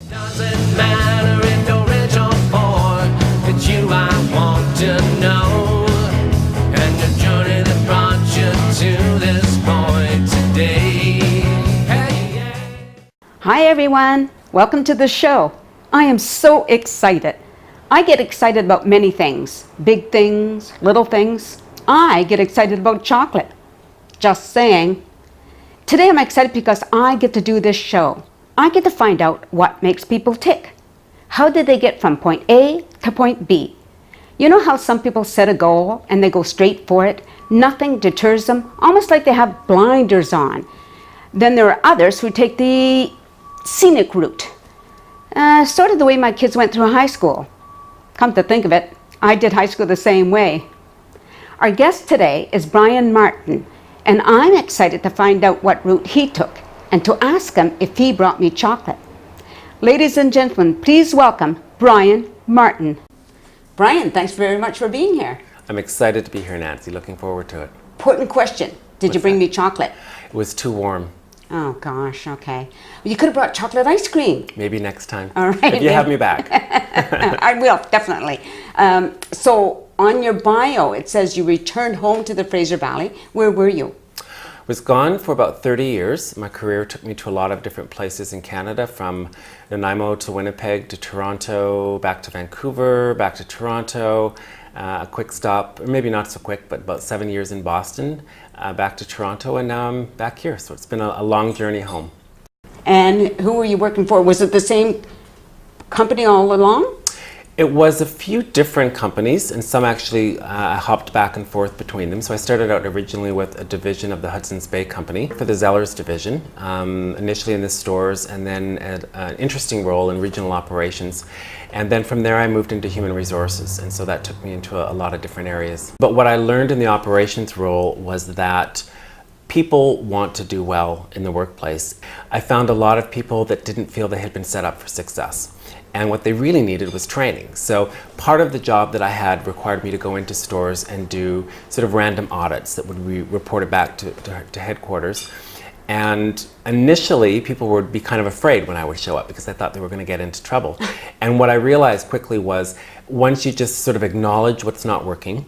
Doesn't matter if you're rich or poor, it's you I want to know, and the journey that brought you to this point today. Hey, yeah. Hi everyone, welcome to the show. I am so excited. I get excited about many things, big things, little things. I get excited about chocolate. Just saying. Today I'm excited because I get to do this show. I get to find out what makes people tick. How did they get from point A to point B? You know how some people set a goal and they go straight for it? Nothing deters them, almost like they have blinders on. Then there are others who take the scenic route. Sort of the way my kids went through high school. Come to think of it, I did high school the same way. Our guest today is Brian Martin, and I'm excited to find out what route he took and to ask him if he brought me chocolate. Ladies and gentlemen, please welcome Brian Martin. Brian, thanks very much for being here. I'm excited to be here, Nancy. Looking forward to it. Important question. Did you bring me chocolate? It was too warm. Oh gosh, okay. Well, you could have brought chocolate ice cream. Maybe next time. All right. If you have me back. I will, definitely. So on your bio, it says you returned home to the Fraser Valley. Where were you? Was gone for about 30 years. My career took me to a lot of different places in Canada, from Nanaimo to Winnipeg to Toronto, back to Vancouver, back to Toronto, a quick stop, or maybe not so quick, but about 7 years in Boston, back to Toronto, and now I'm back here. So it's been a long journey home. And who were you working for? Was it the same company all along? It was a few different companies, and some actually I hopped back and forth between them. So I started out originally with a division of the Hudson's Bay Company for the Zellers division, initially in the stores, and then an interesting role in regional operations. And then from there I moved into human resources, and so that took me into a lot of different areas. But what I learned in the operations role was that people want to do well in the workplace. I found a lot of people that didn't feel they had been set up for success. And what they really needed was training. So part of the job that I had required me to go into stores and do sort of random audits that would be reported back to headquarters. And initially, people would be kind of afraid when I would show up because they thought they were going to get into trouble. And what I realized quickly was, once you just sort of acknowledge what's not working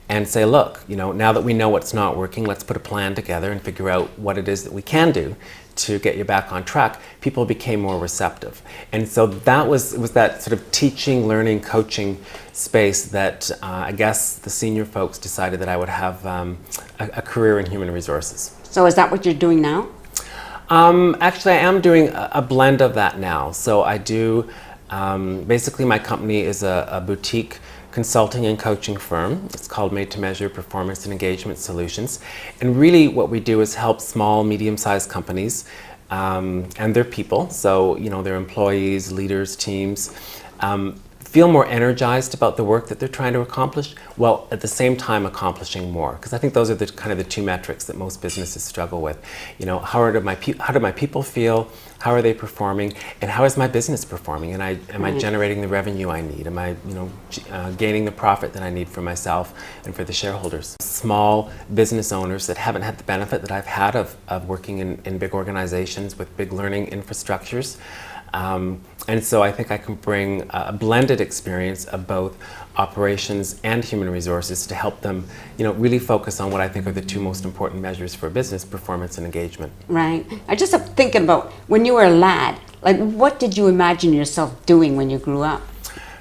and say, look, you know, now that we know what's not working, let's put a plan together and figure out what it is that we can do to get you back on track, people became more receptive. And so it was that sort of teaching, learning, coaching space that I guess the senior folks decided that I would have a career in human resources. So is that what you're doing now? Actually, I am doing a blend of that now. So I do, basically my company is a boutique consulting and coaching firm. It's called Made to Measure Performance and Engagement Solutions. And really what we do is help small, medium-sized companies and their people, so you know, their employees, leaders, teams, feel more energized about the work that they're trying to accomplish, while at the same time accomplishing more. Because I think those are the kind of the two metrics that most businesses struggle with. You know, how do my people feel? How are they performing? And how is my business performing? And am I generating the revenue I need? Am I, you know, gaining the profit that I need for myself and for the shareholders? Small business owners that haven't had the benefit that I've had of working in big organizations with big learning infrastructures. And so I think I can bring a blended experience of both operations and human resources to help them, you know, really focus on what I think are the two most important measures for business performance and engagement. Right. I just am thinking about when you were a lad, like what did you imagine yourself doing when you grew up?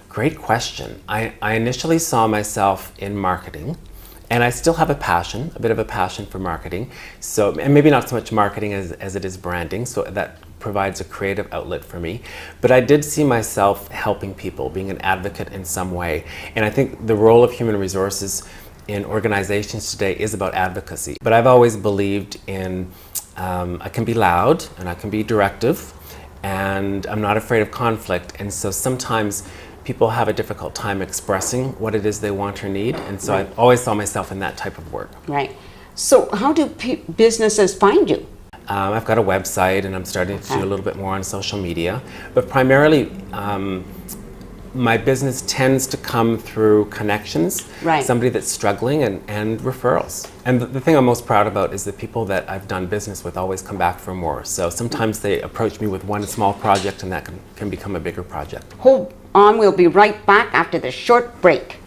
Great question. I initially saw myself in marketing. And I still have a bit of a passion for marketing. So, and maybe not so much marketing as it is branding, so that provides a creative outlet for me. But I did see myself helping people, being an advocate in some way. And I think the role of human resources in organizations today is about advocacy. But I've always believed in, I can be loud and I can be directive, and I'm not afraid of conflict. And so sometimes people have a difficult time expressing what it is they want or need, and so I always saw myself in that type of work. Right. So how do businesses find you? I've got a website, and I'm starting to do a little bit more on social media, but primarily my business tends to come through connections, Right. somebody that's struggling, and referrals. And the thing I'm most proud about is the people that I've done business with always come back for more. So sometimes they approach me with one small project, and that can become a bigger project. Hold on, we'll be right back after this short break.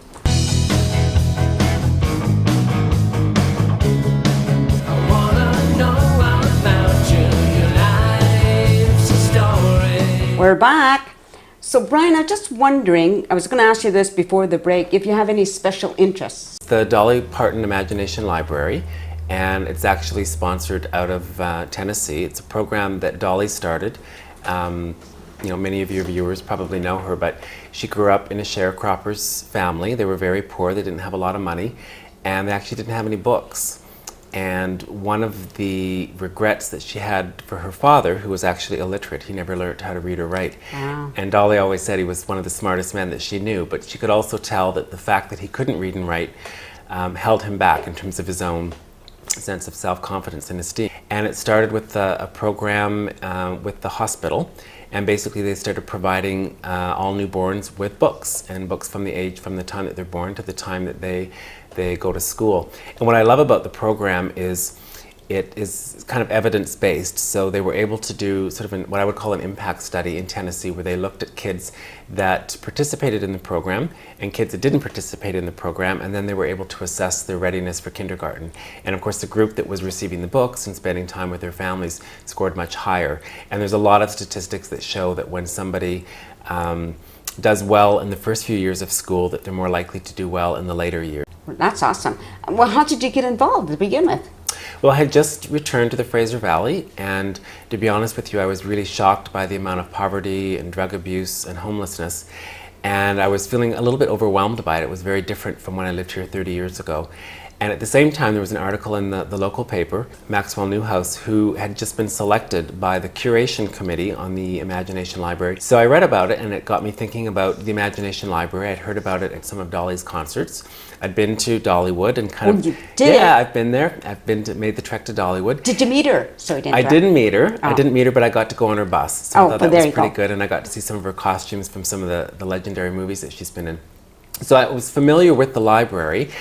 I wanna know all about you, your life's a story. We're back. So Brian, I'm just wondering, I was going to ask you this before the break, if you have any special interests. The Dolly Parton Imagination Library, and it's actually sponsored out of Tennessee. It's a program that Dolly started. Many of your viewers probably know her, but she grew up in a sharecropper's family. They were very poor, they didn't have a lot of money, and they actually didn't have any books. And one of the regrets that she had for her father, who was actually illiterate, he never learned how to read or write. Wow. And Dolly always said he was one of the smartest men that she knew, but she could also tell that the fact that he couldn't read and write held him back in terms of his own sense of self-confidence and esteem. And it started with a program with the hospital, and basically they started providing all newborns with books, and books from the time that they're born to the time that they go to school. And what I love about the program is it is kind of evidence-based, so they were able to do sort of what I would call an impact study in Tennessee, where they looked at kids that participated in the program and kids that didn't participate in the program, and then they were able to assess their readiness for kindergarten. And of course the group that was receiving the books and spending time with their families scored much higher. And there's a lot of statistics that show that when somebody does well in the first few years of school, that they're more likely to do well in the later years. Well, that's awesome. Well, how did you get involved to begin with? Well, I had just returned to the Fraser Valley, and to be honest with you, I was really shocked by the amount of poverty and drug abuse and homelessness, and I was feeling a little bit overwhelmed by it. It was very different from when I lived here 30 years ago. And at the same time, there was an article in the local paper, Maxwell Newhouse, who had just been selected by the curation committee on the Imagination Library. So I read about it, and it got me thinking about the Imagination Library. I'd heard about it at some of Dolly's concerts. I'd been to Dollywood and kind of... You did? Yeah, I've been there. I've made the trek to Dollywood. Did you meet her? Sorry to I interrupt. didn't meet her. Oh. I didn't meet her, but I got to go on her bus. So Oh, I thought well, that there was you pretty go. good, and I got to see some of her costumes from some of the legendary movies that she's been in. So I was familiar with the library,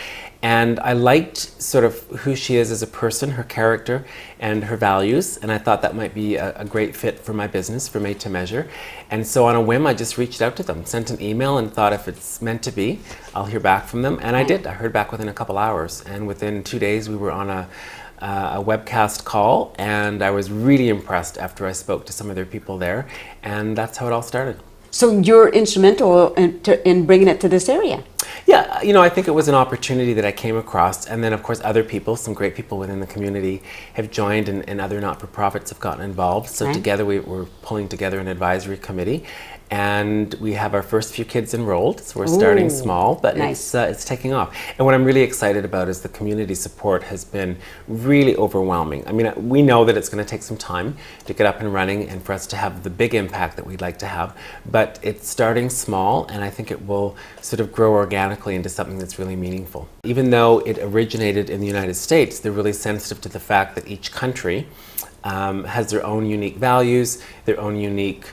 and I liked sort of who she is as a person, her character, and her values, and I thought that might be a great fit for my business, for Made to Measure. And so on a whim, I just reached out to them, sent an email, and thought if it's meant to be, I'll hear back from them. And I did. I heard back within a couple hours, and within 2 days we were on a webcast call, and I was really impressed after I spoke to some of their people there, and that's how it all started. So you're instrumental in bringing it to this area. Yeah, I think it was an opportunity that I came across, and then of course other people, some great people within the community have joined, and other not-for-profits have gotten involved. So Right. together we're pulling together an advisory committee, and we have our first few kids enrolled, so we're starting Ooh, small, but nice. it's taking off. And what I'm really excited about is the community support has been really overwhelming. I mean, we know that it's going to take some time to get up and running and for us to have the big impact that we'd like to have, but it's starting small, and I think it will sort of grow organically into something that's really meaningful. Even though it originated in the United States, they're really sensitive to the fact that each country has their own unique values, their own unique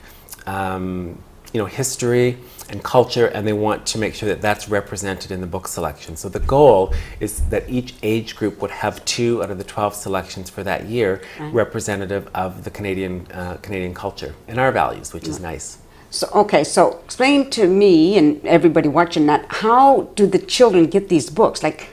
history and culture, and they want to make sure that that's represented in the book selection. So the goal is that each age group would have 2 out of the 12 selections for that year representative of the Canadian culture and our values, which is nice. So explain to me and everybody watching that, how do the children get these books? Like,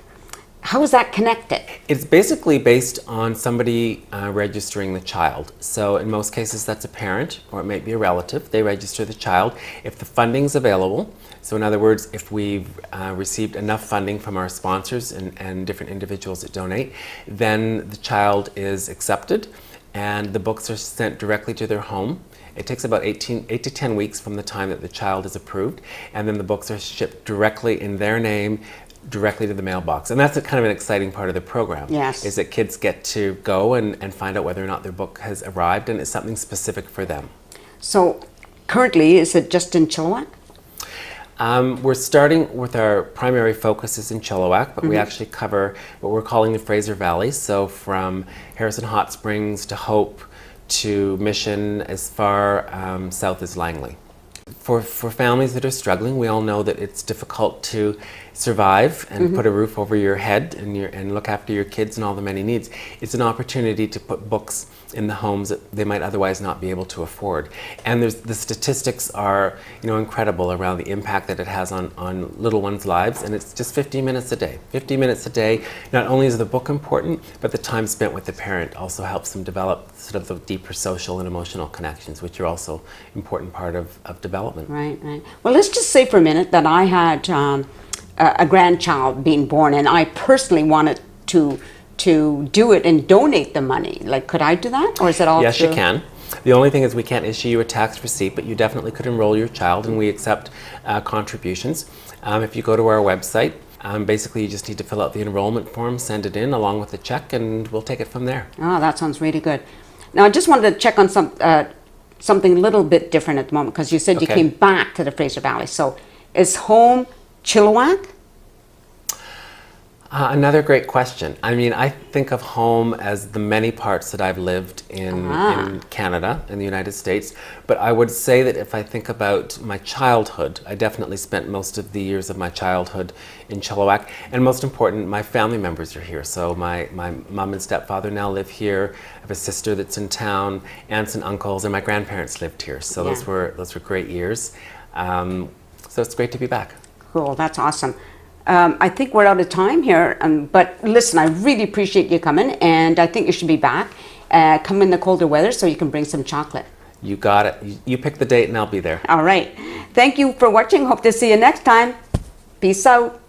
how is that connected? It's basically based on somebody registering the child. So in most cases that's a parent, or it might be a relative. They register the child. If the funding's available, so in other words, if we've received enough funding from our sponsors and different individuals that donate, then the child is accepted and the books are sent directly to their home. It takes about 8 to 10 weeks from the time that the child is approved, and then the books are shipped directly in their name, directly to the mailbox. And that's kind of an exciting part of the program. Yes. Is that kids get to go and find out whether or not their book has arrived, and it's something specific for them. So currently, is it just in Chilliwack? We're starting with our primary focus is in Chilliwack, but we actually cover what we're calling the Fraser Valley. So from Harrison Hot Springs to Hope to Mission, as far south as Langley. for families that are struggling, we all know that it's difficult to survive and put a roof over your head and look after your kids and all the many needs. It's an opportunity to put books in the homes that they might otherwise not be able to afford. And the statistics are, incredible around the impact that it has on little ones' lives. And it's just 15 minutes a day. 50 minutes a day. Not only is the book important, but the time spent with the parent also helps them develop sort of the deeper social and emotional connections, which are also important part of development. Right, right. Well, let's just say for a minute that I had a grandchild being born, and I personally wanted to do it and donate the money. Like, could I do that, or is it all? Yes, you can. The only thing is we can't issue you a tax receipt, but you definitely could enroll your child, and we accept contributions. If you go to our website, basically you just need to fill out the enrollment form, send it in along with the check, and we'll take it from there. Oh, that sounds really good. Now, I just wanted to check on something a little bit different at the moment, because you said you Okay. came back to the Fraser Valley. So, is home Chilliwack? Another great question. I mean, I think of home as the many parts that I've lived in Canada, in the United States. But I would say that if I think about my childhood, I definitely spent most of the years of my childhood in Chilliwack. And most important, my family members are here. So my mom and stepfather now live here. I have a sister that's in town, aunts and uncles, and my grandparents lived here. So Yeah. those were great years. So it's great to be back. Cool, that's awesome. I think we're out of time here, but listen, I really appreciate you coming, and I think you should be back. Come in the colder weather so you can bring some chocolate. You got it. You pick the date and I'll be there. All right. Thank you for watching. Hope to see you next time. Peace out.